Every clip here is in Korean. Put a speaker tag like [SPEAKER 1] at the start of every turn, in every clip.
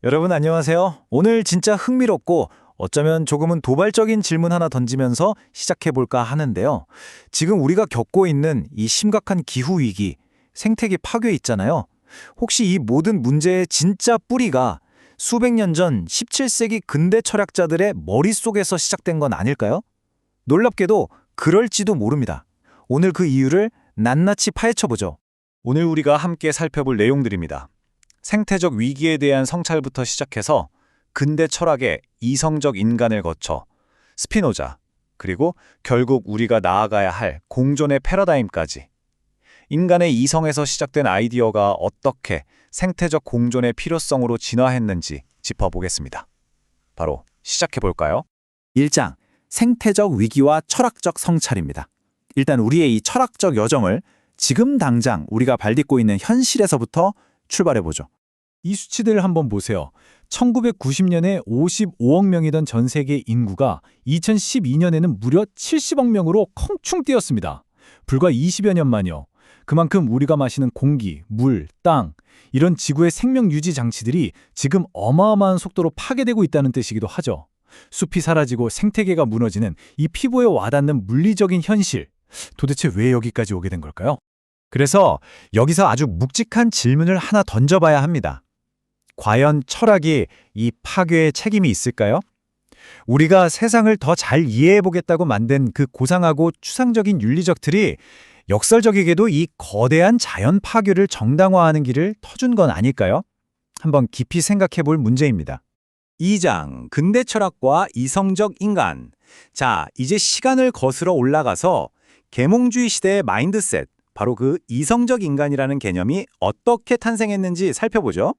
[SPEAKER 1] 여러분 안녕하세요. 오늘 진짜 흥미롭고 어쩌면 조금은 도발적인 질문 하나 던지면서 시작해볼까 하는데요. 지금 우리가 겪고 있는 이 심각한 기후위기, 생태계 파괴 있잖아요. 혹시 이 모든 문제의 진짜 뿌리가 수백 년 전 17세기 근대 철학자들의 머릿속에서 시작된 건 아닐까요? 놀랍게도 그럴지도 모릅니다. 오늘 그 이유를 낱낱이 파헤쳐보죠. 오늘 우리가 함께 살펴볼 내용들입니다. 생태적 위기에 대한 성찰부터 시작해서 근대 철학의 이성적 인간을 거쳐 스피노자, 그리고 결국 우리가 나아가야 할 공존의 패러다임까지 인간의 이성에서 시작된 아이디어가 어떻게 생태적 공존의 필요성으로 진화했는지 짚어보겠습니다. 바로 시작해볼까요? 1장, 생태적 위기와 철학적 성찰입니다. 일단 우리의 이 철학적 여정을 지금 당장 우리가 발딛고 있는 현실에서부터 출발해보죠. 이 수치들을 한번 보세요. 1990년에 55억 명이던 전 세계 인구가 2012년에는 무려 70억 명으로 껑충 뛰었습니다. 불과 20여 년 만요. 그만큼 우리가 마시는 공기, 물, 땅, 이런 지구의 생명 유지 장치들이 지금 어마어마한 속도로 파괴되고 있다는 뜻이기도 하죠. 숲이 사라지고 생태계가 무너지는 이 피부에 와닿는 물리적인 현실. 도대체 왜 여기까지 오게 된 걸까요? 그래서 여기서 아주 묵직한 질문을 하나 던져봐야 합니다. 과연 철학이 이 파괴에 책임이 있을까요? 우리가 세상을 더 잘 이해해보겠다고 만든 그 고상하고 추상적인 윤리적 틀이 역설적이게도 이 거대한 자연 파괴를 정당화하는 길을 터준 건 아닐까요? 한번 깊이 생각해볼 문제입니다. 2장, 근대 철학과 이성적 인간. 자, 이제 시간을 거슬러 올라가서 계몽주의 시대의 마인드셋, 바로 그 이성적 인간이라는 개념이 어떻게 탄생했는지 살펴보죠.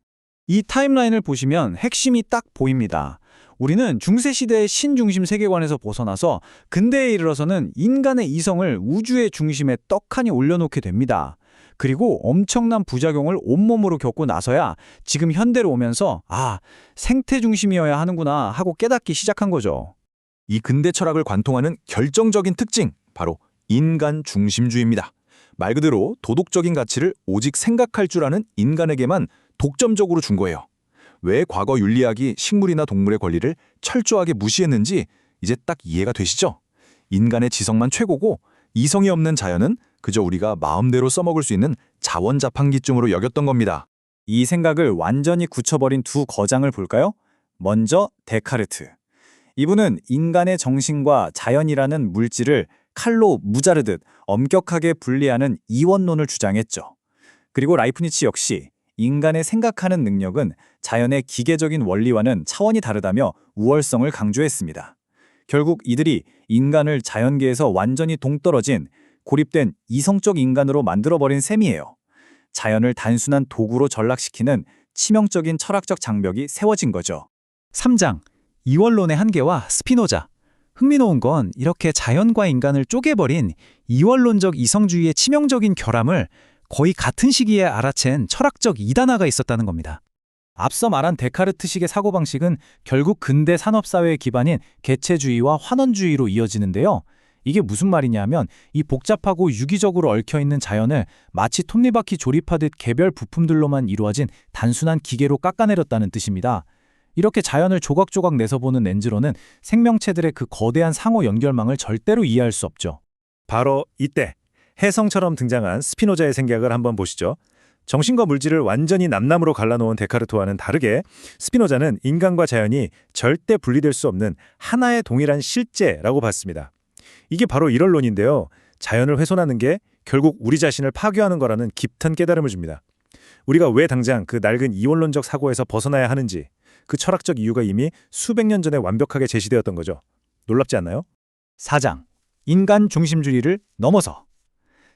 [SPEAKER 1] 이 타임라인을 보시면 핵심이 딱 보입니다. 우리는 중세시대의 신중심 세계관에서 벗어나서 근대에 이르러서는 인간의 이성을 우주의 중심에 떡하니 올려놓게 됩니다. 그리고 엄청난 부작용을 온몸으로 겪고 나서야 지금 현대로 오면서 생태 중심이어야 하는구나 하고 깨닫기 시작한 거죠. 이 근대 철학을 관통하는 결정적인 특징, 바로 인간 중심주의입니다. 말 그대로 도덕적인 가치를 오직 생각할 줄 아는 인간에게만 독점적으로 준 거예요. 왜 과거 윤리학이 식물이나 동물의 권리를 철저하게 무시했는지 이제 딱 이해가 되시죠? 인간의 지성만 최고고 이성이 없는 자연은 그저 우리가 마음대로 써먹을 수 있는 자원자판기쯤으로 여겼던 겁니다. 이 생각을 완전히 굳혀버린 두 거장을 볼까요? 먼저 데카르트. 이분은 인간의 정신과 자연이라는 물질을 칼로 무자르듯 엄격하게 분리하는 이원론을 주장했죠. 그리고 라이프니츠 역시 인간의 생각하는 능력은 자연의 기계적인 원리와는 차원이 다르다며 우월성을 강조했습니다. 결국 이들이 인간을 자연계에서 완전히 동떨어진 고립된 이성적 인간으로 만들어버린 셈이에요. 자연을 단순한 도구로 전락시키는 치명적인 철학적 장벽이 세워진 거죠. 3장, 이원론의 한계와 스피노자. 흥미로운 건 이렇게 자연과 인간을 쪼개버린 이원론적 이성주의의 치명적인 결함을 거의 같은 시기에 알아챈 철학적 이단화가 있었다는 겁니다. 앞서 말한 데카르트식의 사고방식은 결국 근대 산업사회의 기반인 개체주의와 환원주의로 이어지는데요. 이게 무슨 말이냐면 이 복잡하고 유기적으로 얽혀있는 자연을 마치 톱니바퀴 조립하듯 개별 부품들로만 이루어진 단순한 기계로 깎아내렸다는 뜻입니다. 이렇게 자연을 조각조각 내서 보는 렌즈로는 생명체들의 그 거대한 상호 연결망을 절대로 이해할 수 없죠. 바로 이때 혜성처럼 등장한 스피노자의 생각을 한번 보시죠. 정신과 물질을 완전히 남남으로 갈라놓은 데카르트와는 다르게 스피노자는 인간과 자연이 절대 분리될 수 없는 하나의 동일한 실제라고 봤습니다. 이게 바로 이런론인데요. 자연을 훼손하는 게 결국 우리 자신을 파괴하는 거라는 깊은 깨달음을 줍니다. 우리가 왜 당장 그 낡은 이원론적 사고에서 벗어나야 하는지, 그 철학적 이유가 이미 수백 년 전에 완벽하게 제시되었던 거죠. 놀랍지 않나요? 4장, 인간 중심주의를 넘어서.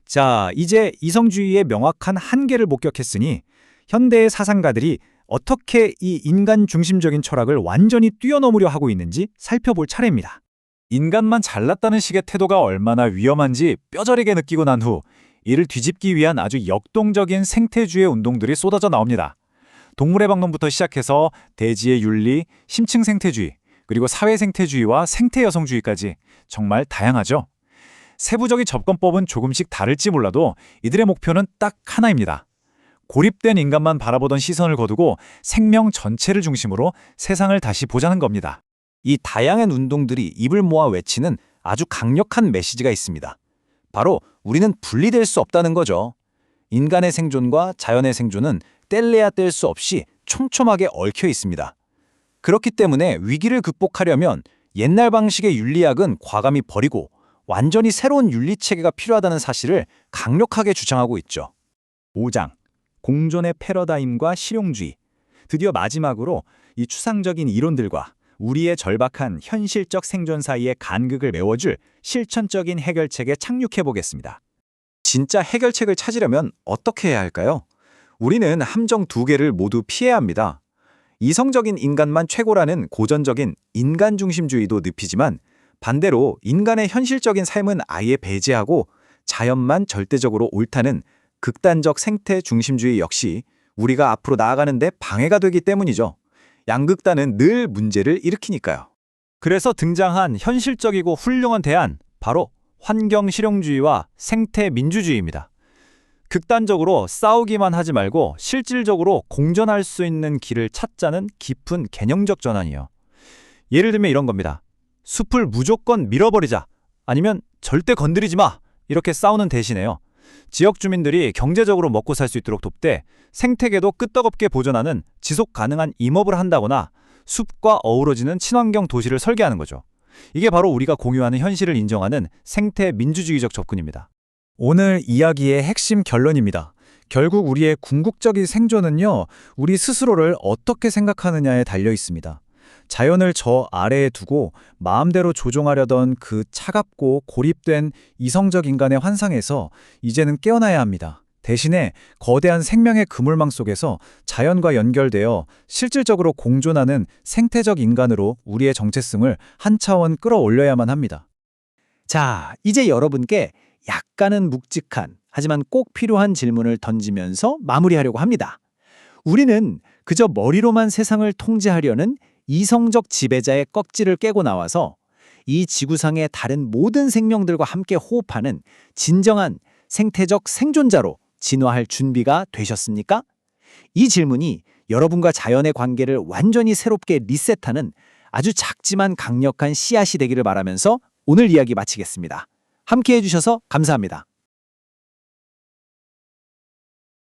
[SPEAKER 1] 자, 이제 이성주의의 명확한 한계를 목격했으니 현대의 사상가들이 어떻게 이 인간 중심적인 철학을 완전히 뛰어넘으려 하고 있는지 살펴볼 차례입니다. 인간만 잘났다는 식의 태도가 얼마나 위험한지 뼈저리게 느끼고 난 후 이를 뒤집기 위한 아주 역동적인 생태주의 운동들이 쏟아져 나옵니다. 동물의 방론부터 시작해서 대지의 윤리, 심층 생태주의, 그리고 사회 생태주의와 생태 여성주의까지 정말 다양하죠. 세부적인 접근법은 조금씩 다를지 몰라도 이들의 목표는 딱 하나입니다. 고립된 인간만 바라보던 시선을 거두고 생명 전체를 중심으로 세상을 다시 보자는 겁니다. 이 다양한 운동들이 입을 모아 외치는 아주 강력한 메시지가 있습니다. 바로 우리는 분리될 수 없다는 거죠. 인간의 생존과 자연의 생존은 뗄래야 뗄 수 없이 촘촘하게 얽혀 있습니다. 그렇기 때문에 위기를 극복하려면 옛날 방식의 윤리학은 과감히 버리고 완전히 새로운 윤리체계가 필요하다는 사실을 강력하게 주장하고 있죠. 5장, 공존의 패러다임과 실용주의. 드디어 마지막으로 이 추상적인 이론들과 우리의 절박한 현실적 생존 사이의 간극을 메워줄 실천적인 해결책에 착륙해 보겠습니다. 진짜 해결책을 찾으려면 어떻게 해야 할까요? 우리는 함정 2개를 모두 피해야 합니다. 이성적인 인간만 최고라는 고전적인 인간 중심주의도 늪이지만 반대로 인간의 현실적인 삶은 아예 배제하고 자연만 절대적으로 옳다는 극단적 생태 중심주의 역시 우리가 앞으로 나아가는데 방해가 되기 때문이죠. 양극단은 늘 문제를 일으키니까요. 그래서 등장한 현실적이고 훌륭한 대안, 바로 환경실용주의와 생태민주주의입니다. 극단적으로 싸우기만 하지 말고 실질적으로 공존할 수 있는 길을 찾자는 깊은 개념적 전환이요. 예를 들면 이런 겁니다. 숲을 무조건 밀어버리자, 아니면 절대 건드리지 마, 이렇게 싸우는 대신에요. 지역 주민들이 경제적으로 먹고 살 수 있도록 돕되 생태계도 끄떡없게 보존하는 지속 가능한 임업을 한다거나 숲과 어우러지는 친환경 도시를 설계하는 거죠. 이게 바로 우리가 공유하는 현실을 인정하는 생태 민주주의적 접근입니다. 오늘 이야기의 핵심 결론입니다. 결국 우리의 궁극적인 생존은요, 우리 스스로를 어떻게 생각하느냐에 달려 있습니다. 자연을 저 아래에 두고 마음대로 조종하려던 그 차갑고 고립된 이성적 인간의 환상에서 이제는 깨어나야 합니다. 대신에 거대한 생명의 그물망 속에서 자연과 연결되어 실질적으로 공존하는 생태적 인간으로 우리의 정체성을 한 차원 끌어올려야만 합니다.
[SPEAKER 2] 자, 이제 여러분께 약간은 묵직한 하지만 꼭 필요한 질문을 던지면서 마무리하려고 합니다. 우리는 그저 머리로만 세상을 통제하려는 이성적 지배자의 껍질을 깨고 나와서 이 지구상의 다른 모든 생명들과 함께 호흡하는 진정한 생태적 생존자로 진화할 준비가 되셨습니까? 이 질문이 여러분과 자연의 관계를 완전히 새롭게 리셋하는 아주 작지만 강력한 씨앗이 되기를 바라면서 오늘 이야기 마치겠습니다. 함께 해주셔서 감사합니다.